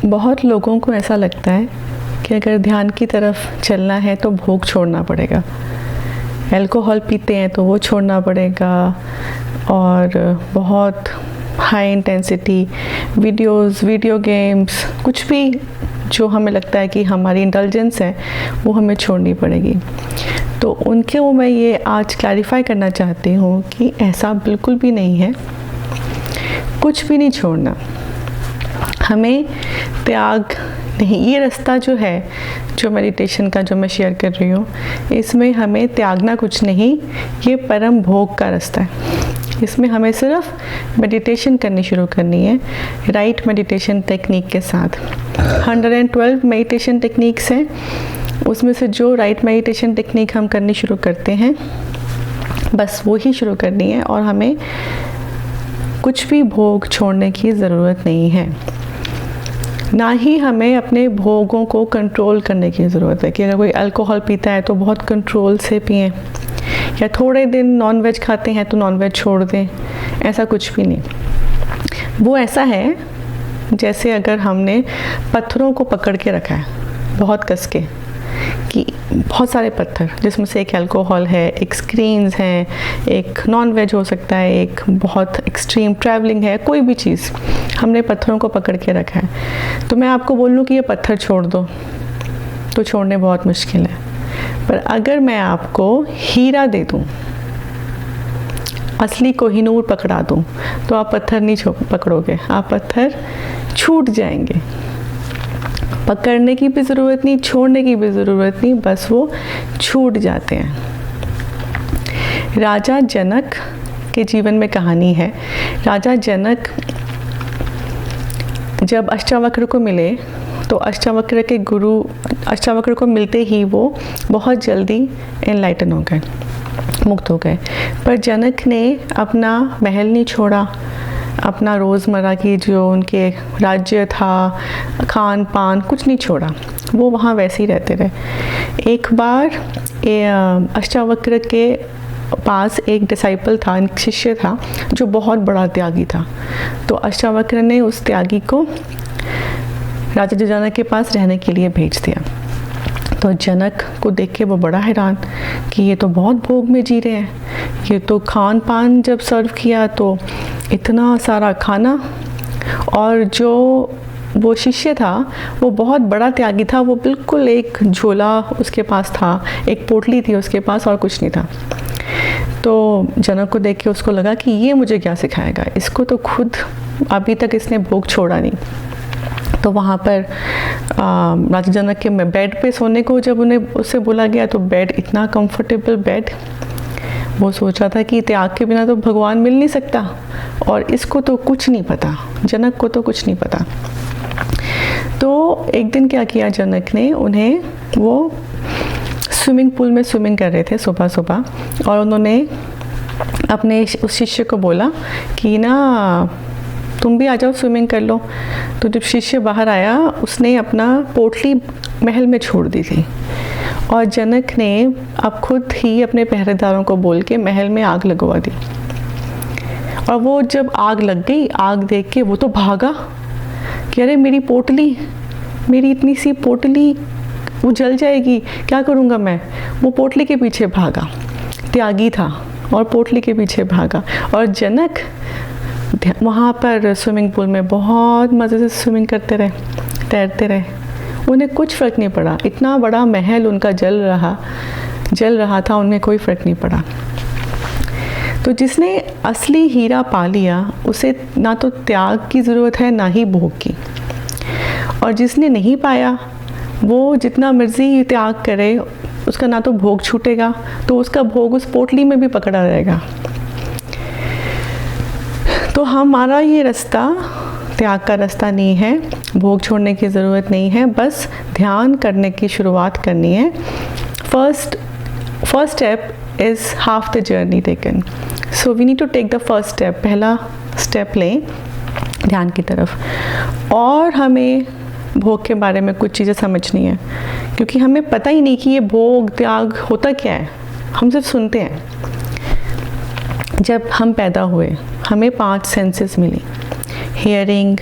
बहुत लोगों को ऐसा लगता है कि अगर ध्यान की तरफ चलना है तो भोग छोड़ना पड़ेगा, अल्कोहल पीते हैं तो वो छोड़ना पड़ेगा, और बहुत हाई इंटेंसिटी वीडियो गेम्स, कुछ भी जो हमें लगता है कि हमारी इंटेलिजेंस है वो हमें छोड़नी पड़ेगी। तो उनके वो मैं ये आज क्लैरिफाई करना चाहती हूँ कि ऐसा बिल्कुल भी नहीं है, कुछ भी नहीं छोड़ना, हमें त्याग नहीं। ये रास्ता जो है, जो मेडिटेशन का जो मैं शेयर कर रही हूँ, इसमें हमें त्यागना कुछ नहीं, ये परम भोग का रास्ता है। इसमें हमें सिर्फ मेडिटेशन करनी शुरू करनी है, राइट मेडिटेशन टेक्निक के साथ। 112 मेडिटेशन टेक्निक्स हैं, उसमें से जो राइट मेडिटेशन टेक्निक हम करनी शुरू करते हैं, बस वो ही शुरू करनी है, और हमें कुछ भी भोग छोड़ने की ज़रूरत नहीं है। ना ही हमें अपने भोगों को कंट्रोल करने की ज़रूरत है कि अगर कोई अल्कोहल पीता है तो बहुत कंट्रोल से पिएं, या थोड़े दिन नॉनवेज खाते हैं तो नॉनवेज छोड़ दें, ऐसा कुछ भी नहीं। वो ऐसा है जैसे अगर हमने पत्थरों को पकड़ के रखा है बहुत कस के, कि बहुत सारे पत्थर, जिसमें से एक अल्कोहल है, एक स्क्रीन्स हैं, एक नॉनवेज हो सकता है, एक बहुत एक्सट्रीम ट्रैवलिंग है, कोई भी चीज़ हमने पत्थरों को पकड़ के रखा है। तो मैं आपको बोलूँ कि ये पत्थर छोड़ दो तो छोड़ने बहुत मुश्किल है, पर अगर मैं आपको हीरा दे दूँ, असली कोहिनूर पकड़ा दूँ, तो आप पत्थर नहीं पकड़ोगे, आप पत्थर छूट जाएंगे। पकड़ने की भी ज़रूरत नहीं, छोड़ने की भी ज़रूरत नहीं, बस वो छूट जाते हैं। राजा जनक के जीवन में कहानी है। राजा जनक जब अष्टावक्र को मिले तो अष्टावक्र के गुरु अष्टावक्र को मिलते ही वो बहुत जल्दी एनलाइटन हो गए, मुक्त हो गए। पर जनक ने अपना महल नहीं छोड़ा, अपना रोज़मर्रा की जो उनके राज्य था, खान पान, कुछ नहीं छोड़ा, वो वहाँ वैसे ही रहते रहे। एक बार अष्टावक्र के पास एक डिसाइपल था, एक शिष्य था जो बहुत बड़ा त्यागी था। तो अष्टावक्र ने उस त्यागी को राजा जनक के पास रहने के लिए भेज दिया। तो जनक को देख के वो बड़ा हैरान कि ये तो बहुत भोग में जी रहे हैं, ये तो खान पान जब सर्व किया तो इतना सारा खाना, और जो वो शिष्य था वो बहुत बड़ा त्यागी था, वो बिल्कुल एक झोला उसके पास था, एक पोटली थी उसके पास, और कुछ नहीं था। तो जनक को देख के उसको लगा कि ये मुझे क्या सिखाएगा, इसको तो खुद अभी तक इसने भोग छोड़ा नहीं। तो वहाँ पर राजा जनक के बेड पे सोने को जब उन्हें उससे बोला गया, तो बेड इतना कंफर्टेबल बेड, वो सोच रहा था कि त्याग के बिना तो भगवान मिल नहीं सकता, और इसको तो कुछ नहीं पता, जनक को तो कुछ नहीं पता। तो एक दिन क्या किया जनक ने, उन्हें वो स्विमिंग पूल में स्विमिंग कर रहे थे सुबह सुबह, और उन्होंने अपने उस शिष्य को बोला कि ना तुम भी आ जाओ स्विमिंग कर लो। तो जब शिष्य बाहर आया, उसने अपना पोटली महल में छोड़ दी थी, और जनक ने अब खुद ही अपने पहरेदारों को बोल के महल में आग लगवा दी। और वो जब आग लग गई, आग देख के वो तो भागा कि अरे मेरी पोटली, मेरी इतनी सी पोटली वो जल जाएगी, क्या करूँगा मैं। वो पोटली के पीछे भागा, त्यागी था और पोटली के पीछे भागा। और जनक वहाँ पर स्विमिंग पूल में बहुत मज़े से स्विमिंग करते रहे, तैरते रहे, उन्हें कुछ फ़र्क नहीं पड़ा। इतना बड़ा महल उनका जल रहा था, उन्हें कोई फ़र्क नहीं पड़ा। तो जिसने असली हीरा पा लिया, उसे ना तो त्याग की ज़रूरत है ना ही भोग की। और जिसने नहीं पाया, वो जितना मर्ज़ी त्याग करे, उसका ना तो भोग छूटेगा, तो उसका भोग उस पोटली में भी पकड़ा रहेगा। तो हमारा ये रास्ता त्याग का रास्ता नहीं है, भोग छोड़ने की ज़रूरत नहीं है, बस ध्यान करने की शुरुआत करनी है। First step is half the journey taken, so we need to take the first step. पहला स्टेप लें ध्यान की तरफ। और हमें भोग के बारे में कुछ चीज़ें समझनी है, क्योंकि हमें पता ही नहीं कि ये भोग त्याग होता क्या है, हम सिर्फ सुनते हैं। जब हम पैदा हुए, हमें 5 सेंसेस मिली, hearing,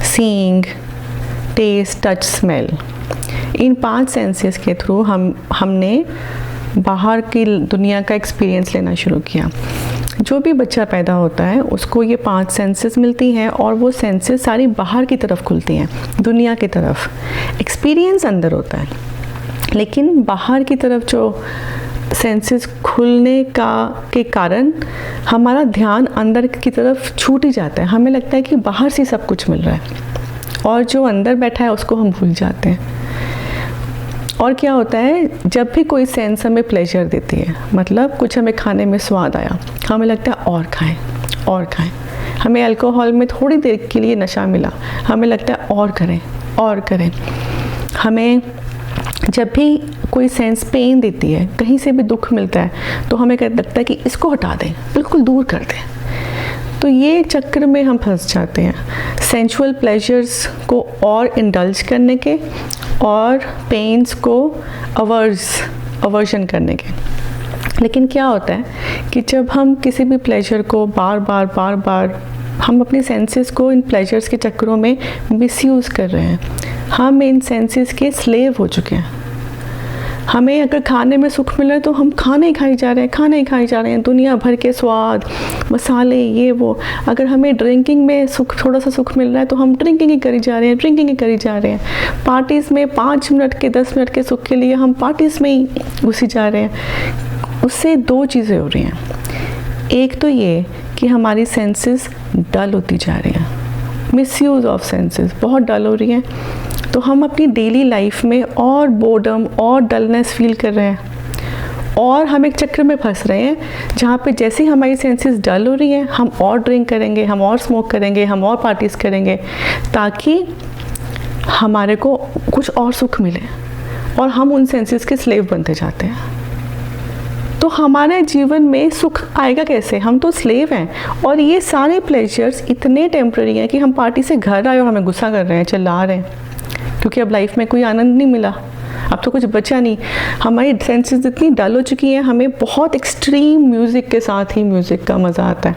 seeing, taste, touch, smell, इन 5 सेंसेस के थ्रू हमने बाहर की दुनिया का एक्सपीरियंस लेना शुरू किया। जो भी बच्चा पैदा होता है उसको ये 5 सेंसेस मिलती हैं और वो सेंसेस सारी बाहर की तरफ खुलती हैं, दुनिया की तरफ। एक्सपीरियंस अंदर होता है, लेकिन बाहर की तरफ जो सेंसेस खुलने के कारण हमारा ध्यान अंदर की तरफ छूट ही जाता है। हमें लगता है कि बाहर से सब कुछ मिल रहा है और जो अंदर बैठा है उसको हम भूल जाते हैं। और क्या होता है, जब भी कोई सेंस हमें प्लेजर देती है, मतलब कुछ हमें खाने में स्वाद आया, हमें लगता है और खाएं और खाएं। हमें अल्कोहल में थोड़ी देर के लिए नशा मिला, हमें लगता है और करें और करें। हमें जब भी कोई सेंस पेन देती है, कहीं से भी दुख मिलता है, तो हमें लगता है कि इसको हटा दें, बिल्कुल दूर कर दें। तो ये चक्कर में हम फंस जाते हैं, सेंसुअल प्लेजर्स को और इंडल्ज करने के और पेन्स को अवर्जन करने के। लेकिन क्या होता है कि जब हम किसी भी प्लेजर को बार बार हम अपने सेंसेस को इन प्लेजर्स के चक्करों में मिसयूज़ कर रहे हैं। हम इन सेंसेस के स्लेव हो चुके हैं। हमें अगर खाने में सुख मिल रहा है तो हम खाने ही खाई जा रहे हैं, दुनिया भर के स्वाद, मसाले, ये वो। अगर हमें ड्रिंकिंग में थोड़ा सा सुख मिल रहा है तो हम ड्रिंकिंग ही करी जा रहे हैं। पार्टीज़ में 5 मिनट के 10 मिनट के सुख के लिए हम पार्टीज़ में ही घुसी जा रहे हैं। उससे 2 चीज़ें हो रही हैं। एक तो ये कि हमारी सेंसेस डल होती जा रही हैं, मिसयूज़ ऑफ सेंसेस बहुत डल हो रही हैं। तो हम अपनी डेली लाइफ में और बोर्डम और डलनेस फील कर रहे हैं और हम एक चक्र में फंस रहे हैं जहाँ पे जैसे ही हमारी सेंसेस डल हो रही हैं, हम और ड्रिंक करेंगे, हम और स्मोक करेंगे, हम और पार्टीज़ करेंगे, ताकि हमारे को कुछ और सुख मिले, और हम उन सेंसेस के स्लेव बनते जाते हैं। तो हमारे जीवन में सुख आएगा कैसे? हम तो स्लेव हैं। और ये सारे प्लेजर्स इतने टेम्पररी हैं कि हम पार्टी से घर आए और हमें गुस्सा कर रहे हैं, चिल्ला रहे हैं, क्योंकि अब लाइफ में कोई आनंद नहीं मिला, अब तो कुछ बचा नहीं। हमारी सेंसेस इतनी डल हो चुकी हैं, हमें बहुत एक्सट्रीम म्यूज़िक के साथ ही म्यूज़िक का मज़ा आता है,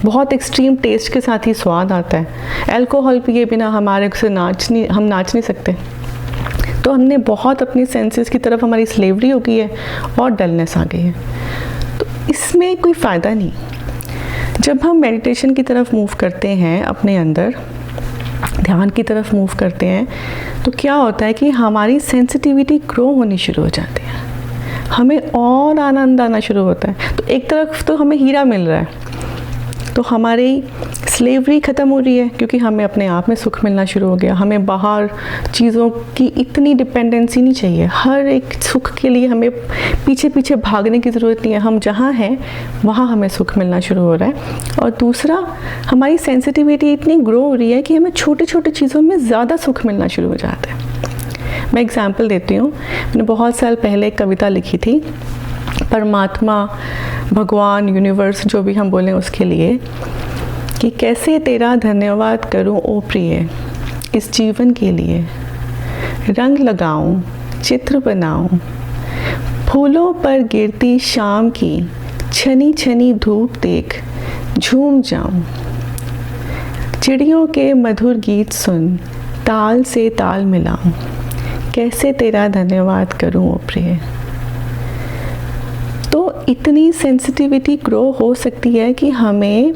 बहुत एक्सट्रीम टेस्ट के साथ ही स्वाद आता है। अल्कोहल पिए बिना हमारे से हम नाच नहीं सकते। तो हमने बहुत अपनी सेंसेस की तरफ हमारी स्लेवरी हो गई है और डलनेस आ गई है। तो इसमें कोई फ़ायदा नहीं। जब हम मेडिटेशन की तरफ मूव करते हैं, अपने अंदर ध्यान की तरफ मूव करते हैं, तो क्या होता है कि हमारी सेंसिटिविटी ग्रो होनी शुरू हो जाती है, हमें और आनंद आना शुरू होता है। तो एक तरफ तो हमें हीरा मिल रहा है, तो हमारी स्लेवरी ख़त्म हो रही है, क्योंकि हमें अपने आप में सुख मिलना शुरू हो गया। हमें बाहर चीज़ों की इतनी डिपेंडेंसी नहीं चाहिए, हर एक सुख के लिए हमें पीछे पीछे भागने की ज़रूरत नहीं है। हम जहाँ हैं वहाँ हमें सुख मिलना शुरू हो रहा है। और दूसरा, हमारी सेंसिटिविटी इतनी ग्रो हो रही है कि हमें छोटे छोटे चीज़ों में ज़्यादा सुख मिलना शुरू हो जाता है। मैं एग्ज़ाम्पल देती हूँ। मैंने बहुत साल पहले एक कविता लिखी थी, परमात्मा, भगवान, यूनिवर्स, जो भी हम बोलें उसके लिए, कि कैसे तेरा धन्यवाद करूं ओ प्रिय इस जीवन के लिए। रंग लगाऊं, चित्र बनाऊं, फूलों पर गिरती शाम की छनी छनी धूप देख झूम जाऊं। चिड़ियों के मधुर गीत सुन ताल से ताल मिलाऊं। कैसे तेरा धन्यवाद करूं ओ प्रिय। तो इतनी सेंसिटिविटी ग्रो हो सकती है कि हमें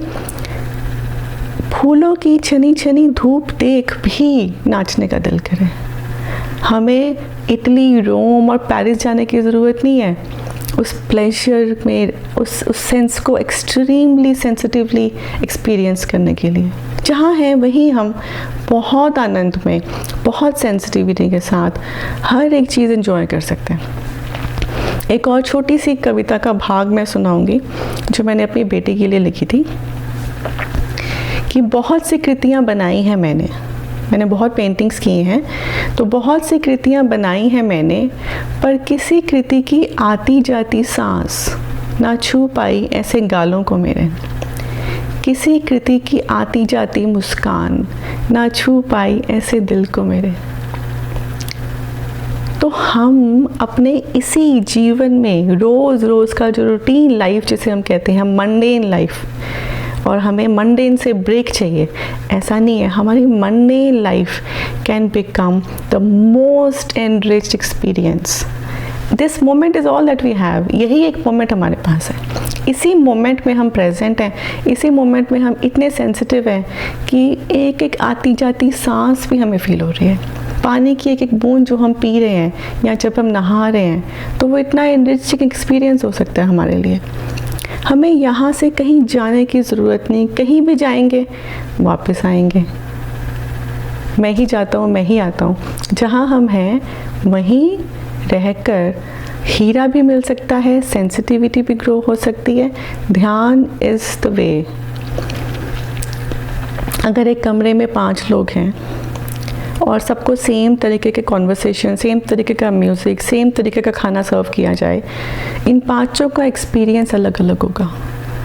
फूलों की छनी छनी धूप देख भी नाचने का दिल करे। हमें इटली, रोम और पेरिस जाने की ज़रूरत नहीं है उस प्लेजर में, उस सेंस को एक्सट्रीमली सेंसिटिवली एक्सपीरियंस करने के लिए। जहाँ हैं वहीं हम बहुत आनंद में, बहुत सेंसिटिविटी के साथ हर एक चीज़ एंजॉय कर सकते हैं। एक और छोटी सी कविता का भाग मैं सुनाऊंगी जो मैंने अपनी बेटी के लिए लिखी थी, कि बहुत सी कृतियाँ बनाई हैं मैंने बहुत पेंटिंग्स की हैं, तो बहुत सी कृतियाँ बनाई हैं मैंने, पर किसी कृति की आती जाती सांस ना छू पाई ऐसे गालों को मेरे। किसी कृति की आती जाती मुस्कान ना छू पाई ऐसे दिल को मेरे। तो हम अपने इसी जीवन में रोज़ रोज़ का जो रूटीन लाइफ जिसे हम कहते हैं, मंडेन लाइफ, और हमें मंडेन से ब्रेक चाहिए, ऐसा नहीं है। हमारी mundane life can become the most enriched experience. This moment is all that we have. यही एक मोमेंट हमारे पास है, इसी मोमेंट में हम प्रेजेंट हैं, इसी मोमेंट में हम इतने सेंसिटिव हैं कि एक एक आती जाती सांस भी हमें फील हो रही है। पानी की एक एक बूंद जो हम पी रहे हैं या जब हम नहा रहे हैं, तो वो इतना एनरिचिंग एक्सपीरियंस हो सकता है हमारे लिए। हमें यहाँ से कहीं जाने की ज़रूरत नहीं, कहीं भी जाएंगे वापस आएंगे। मैं ही जाता हूँ, मैं ही आता हूँ। जहाँ हम हैं वहीं रहकर हीरा भी मिल सकता है, सेंसिटिविटी भी ग्रो हो सकती है। ध्यान इज़ द वे। अगर एक कमरे में 5 लोग हैं और सबको सेम तरीके के कॉन्वर्सेशन, सेम तरीके का म्यूज़िक, सेम तरीके का खाना सर्व किया जाए, इन 5 का एक्सपीरियंस अलग अलग होगा,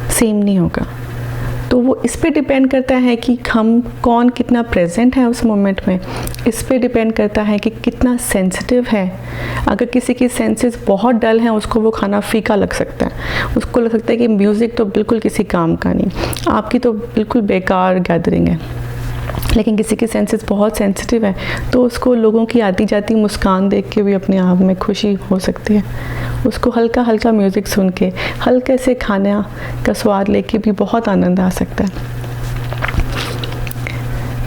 सेम नहीं होगा। तो वो इस पे डिपेंड करता है कि हम कौन कितना प्रेजेंट है उस मोमेंट में। इस पे डिपेंड करता है कि कितना सेंसिटिव है। अगर किसी की सेंसेस बहुत डल हैं, उसको वो खाना फीका लग सकता है, उसको लग सकता है कि म्यूज़िक तो बिल्कुल किसी काम का नहीं, आपकी तो बिल्कुल बेकार गैदरिंग है। लेकिन किसी की सेंसेस बहुत सेंसिटिव है, तो उसको लोगों की आती जाती मुस्कान देख के भी अपने आप में खुशी हो सकती है। उसको हल्का हल्का म्यूज़िक सुन के, हल्के से खाना का स्वाद लेके भी बहुत आनंद आ सकता है।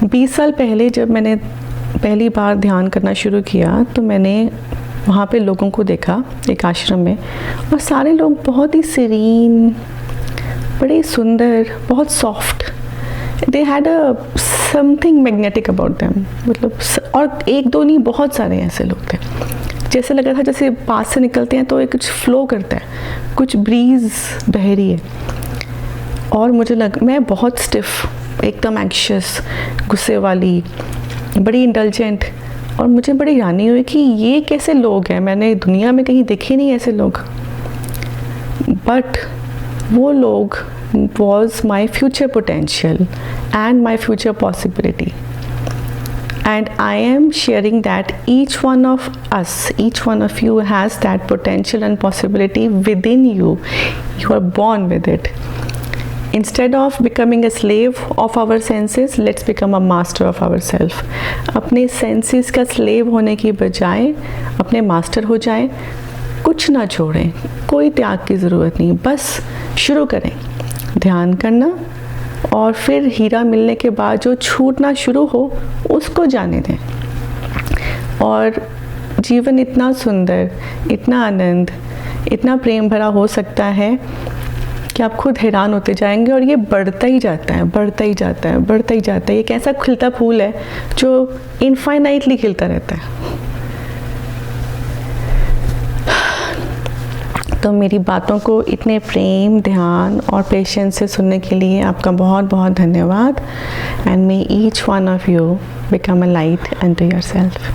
20 साल पहले जब मैंने पहली बार ध्यान करना शुरू किया, तो मैंने वहाँ पे लोगों को देखा एक आश्रम में, और सारे लोग बहुत ही सीरीन, बड़े सुंदर, बहुत soft. They had a something magnetic about them, मतलब, और एक दो नहीं, बहुत सारे ऐसे लोग थे। जैसे लग रहा था जैसे पास से निकलते हैं तो ये कुछ फ्लो करता है, कुछ ब्रीज बह रही है। और मैं बहुत स्टिफ, एकदम एंग्शियस, गुस्से वाली, बड़ी इंडल्जेंट, और मुझे बड़ी हैरानी हुई कि ये कैसे लोग हैं, मैंने दुनिया में कहीं देखे नहीं ऐसे लोग। बट वो लोग was my future potential and my future possibility, and I am sharing that each one of us, each one of you has that potential and possibility within you. You are born with it. Instead of becoming a slave of our senses, let's become a master of ourselves. अपने senses का slave होने की बजाय अपने master हो जाएं, कुछ ना छोड़ें, कोई त्याग की ज़रूरत नहीं, बस शुरू करें ध्यान करना, और फिर हीरा मिलने के बाद जो छूटना शुरू हो उसको जाने दें। और जीवन इतना सुंदर, इतना आनंद, इतना प्रेम भरा हो सकता है कि आप खुद हैरान होते जाएंगे। और ये बढ़ता ही जाता है, बढ़ता ही जाता है, बढ़ता ही जाता है। एक ऐसा खिलता फूल है जो इनफाइनाइटली खिलता रहता है। तो मेरी बातों को इतने प्रेम, ध्यान और पेशेंस से सुनने के लिए आपका बहुत बहुत धन्यवाद। And may each one of you become a light unto yourself.